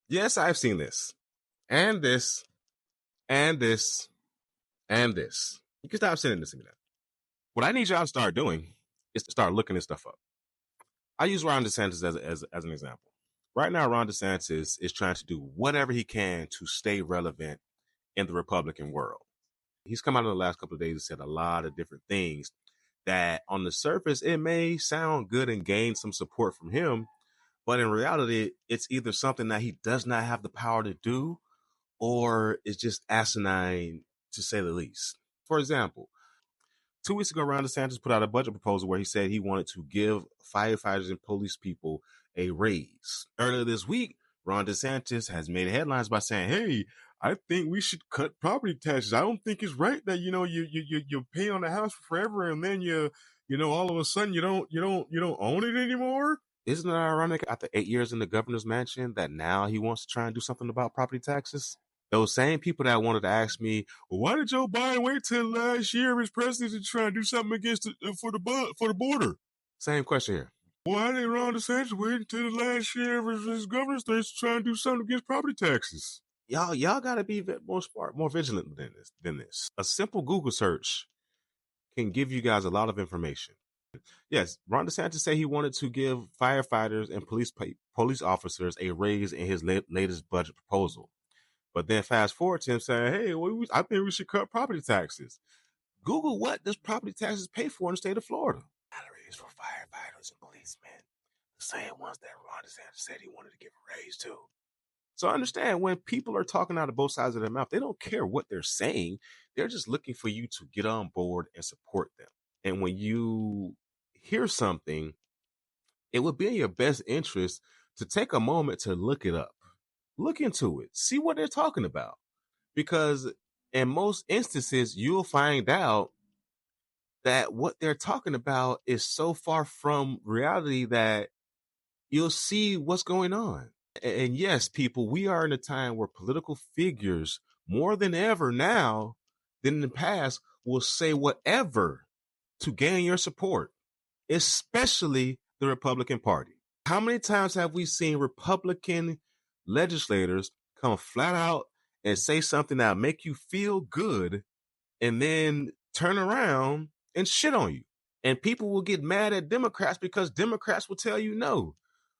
Yes, I've seen this and this and this and this. You can stop sending this to me now. What I need y'all to start doing is to start looking this stuff up. I use Ron DeSantis as an example. Right now, Ron DeSantis is trying to do whatever he can to stay relevant in the Republican world. He's come out in the last couple of days and said a lot of different things that on the surface, it may sound good and gain some support from him. But in reality, it's either something that he does not have the power to do or it's just asinine to say the least. For example, 2 weeks ago, Ron DeSantis put out a budget proposal where he said he wanted to give firefighters and police people a raise. Earlier this week, Ron DeSantis has made headlines by saying, "Hey, I think we should cut property taxes. I don't think it's right that you pay on the house forever and then all of a sudden you don't own it anymore." Isn't it ironic after 8 years in the governor's mansion that now he wants to try and do something about property taxes? Those same people that wanted to ask me, well, why did Joe Biden wait till last year of his presidency to try and do something against for the border? Same question here. Why did Ron DeSantis wait until the last year of his governor's to try and do something against property taxes? Y'all gotta be more smart, more vigilant than this. A simple Google search can give you guys a lot of information. Yes, Ron DeSantis said he wanted to give firefighters and police officers a raise in his latest budget proposal. But then fast forward to him saying, hey, I think we should cut property taxes. Google what does property taxes pay for in the state of Florida? Salaries for firefighters and policemen. The same ones that Ron DeSantis said he wanted to give a raise to. So understand, when people are talking out of both sides of their mouth, they don't care what they're saying. They're just looking for you to get on board and support them. And when you hear something, it would be in your best interest to take a moment to look it up. Look into it. See what they're talking about. Because in most instances, you'll find out that what they're talking about is so far from reality that you'll see what's going on. And yes, people, we are in a time where political figures, more than ever now than in the past, will say whatever to gain your support, especially the Republican Party. How many times have we seen Republican legislators come flat out and say something that make you feel good and then turn around and shit on you? And people will get mad at Democrats because Democrats will tell you no.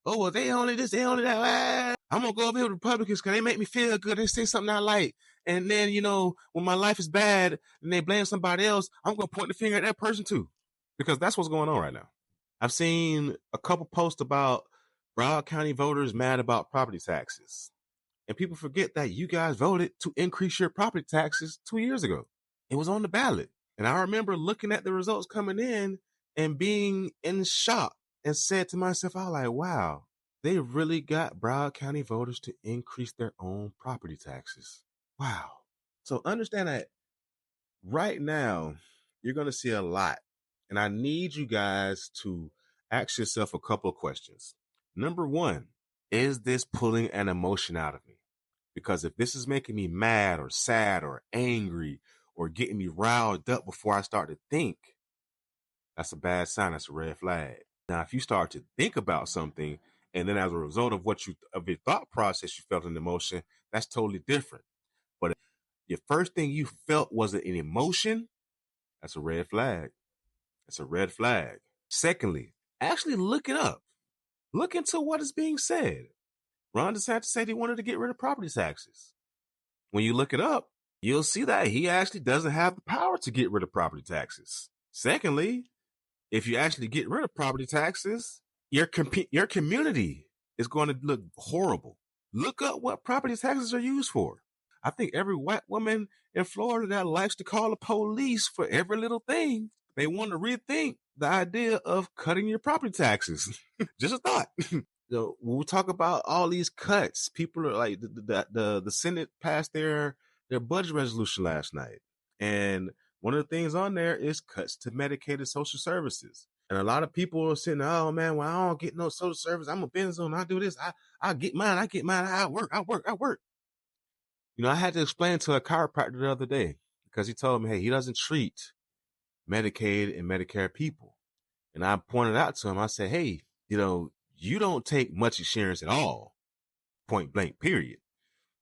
Oh, well, they only this, they only that. I'm going to go over here with Republicans because they make me feel good. They say something I like. And then, when my life is bad and they blame somebody else, I'm going to point the finger at that person too. Because that's what's going on right now. I've seen a couple posts about Broward County voters mad about property taxes. And people forget that you guys voted to increase your property taxes 2 years ago. It was on the ballot. And I remember looking at the results coming in and being in shock and said to myself, I was like, wow, they really got Broward County voters to increase their own property taxes. Wow. So understand that right now, you're going to see a lot. And I need you guys to ask yourself a couple of questions. Number one, is this pulling an emotion out of me? Because if this is making me mad or sad or angry or getting me riled up before I start to think, that's a bad sign. That's a red flag. Now, if you start to think about something and then as a result of of your thought process, you felt an emotion, that's totally different. But if your first thing you felt was an emotion, that's a red flag. That's a red flag. Secondly, actually look it up. Look into what is being said. Ron DeSantis said he wanted to get rid of property taxes. When you look it up, you'll see that he actually doesn't have the power to get rid of property taxes. Secondly, if you actually get rid of property taxes, your community is going to look horrible. Look up what property taxes are used for. I think every white woman in Florida that likes to call the police for every little thing, they want to rethink the idea of cutting your property taxes. Just a thought. When we talk about all these cuts, people are like, the Senate passed their budget resolution last night. And one of the things on there is cuts to Medicaid and social services. And a lot of people are saying, oh man, well, I don't get no social service. I'm a business owner. I do this. I get mine. I work. I had to explain to a chiropractor the other day because he told me, hey, he doesn't treat Medicaid and Medicare people. And I pointed out to him, I said, hey, you don't take much insurance at all. point blank, period.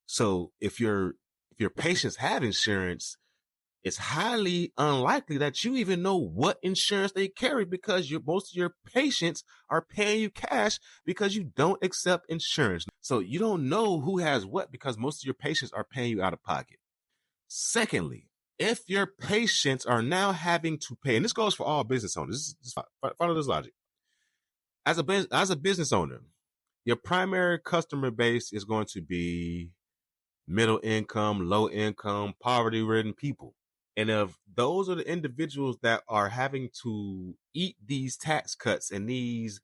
So if your patients have insurance, it's highly unlikely that you even know what insurance they carry because most of your patients are paying you cash because you don't accept insurance. So you don't know who has what because most of your patients are paying you out of pocket. Secondly, if your patients are now having to pay, and this goes for all business owners, just follow this logic. As a business owner, your primary customer base is going to be middle income, low income, poverty ridden people. And if those are the individuals that are having to eat these tax cuts and these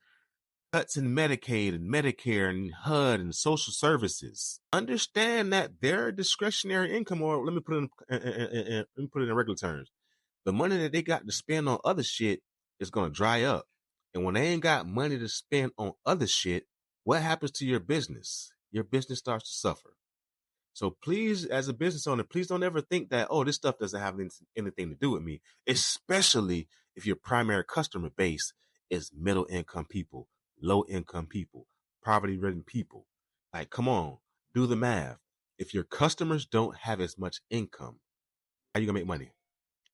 cuts in Medicaid and Medicare and HUD and social services, understand that their discretionary income, or let me put it in regular terms, the money that they got to spend on other shit is going to dry up. And when they ain't got money to spend on other shit, what happens to your business? Your business starts to suffer. So please, as a business owner, please don't ever think that, oh, this stuff doesn't have anything to do with me, especially if your primary customer base is middle income people, low income people, poverty ridden people. Like, come on, do the math. If your customers don't have as much income, how are you going to make money?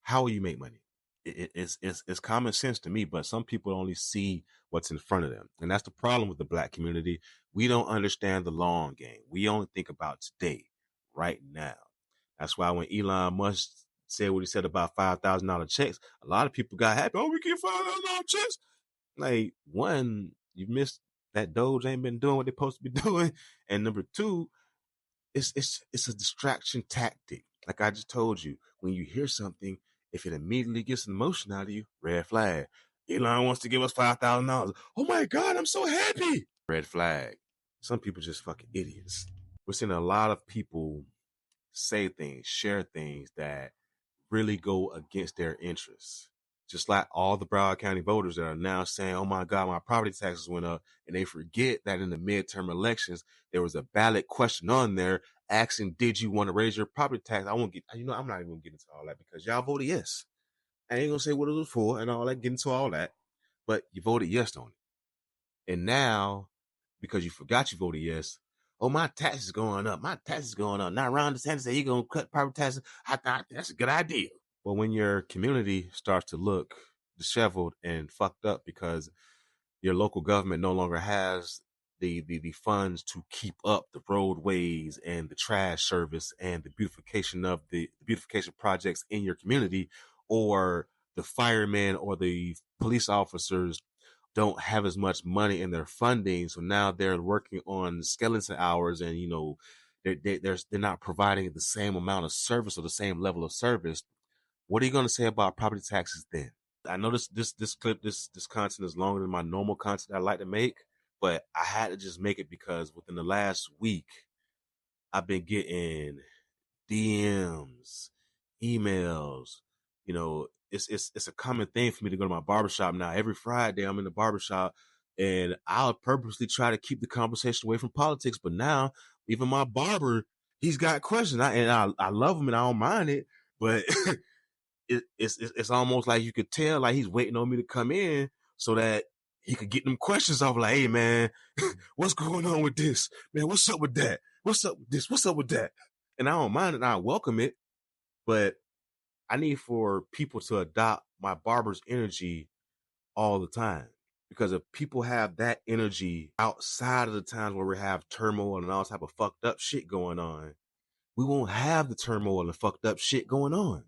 How will you make money? It's common sense to me, but some people only see what's in front of them. And that's the problem with the Black community. We don't understand the long game. We only think about today, right now. That's why when Elon Musk said what he said about $5,000 checks, a lot of people got happy. Oh, we get $5,000 checks. Like, one, you missed that Doge ain't been doing what they're supposed to be doing. And number two, it's a distraction tactic. Like I just told you, when you hear something, if it immediately gets an emotion out of you, red flag. Elon wants to give us $5,000. Oh my God, I'm so happy. Red flag. Some people just fucking idiots. We're seeing a lot of people say things, share things that really go against their interests. Just like all the Broward County voters that are now saying, oh my God, my property taxes went up. And they forget that in the midterm elections, there was a ballot question on there asking, did you want to raise your property tax? I'm not even going to get into all that because y'all voted yes. I ain't going to say what it was for and all that, get into all that. But you voted yes on it. And now, because you forgot you voted yes, oh, my taxes going up. My taxes going up. Now Ron DeSantis said he's going to cut property taxes. I thought that's a good idea. Well, when your community starts to look disheveled and fucked up because your local government no longer has the funds to keep up the roadways and the trash service and the beautification of the beautification projects in your community, or the firemen or the police officers don't have as much money in their funding, so now they're working on skeleton hours, and they're not providing the same amount of service or the same level of service. What are you going to say about property taxes then? I know this content is longer than my normal content I like to make, but I had to just make it because within the last week, I've been getting DMs, emails. It's a common thing for me to go to my barbershop now. Every Friday, I'm in the barbershop, and I'll purposely try to keep the conversation away from politics. But now, even my barber, he's got questions, I love him and I don't mind it, but it's almost like you could tell like he's waiting on me to come in so that he could get them questions off. Like, hey man, what's going on with this? Man, what's up with that? What's up with this? What's up with that? And I don't mind it. I welcome it, but I need for people to adopt my barber's energy all the time. Because if people have that energy outside of the times where we have turmoil and all type of fucked up shit going on, we won't have the turmoil and fucked up shit going on.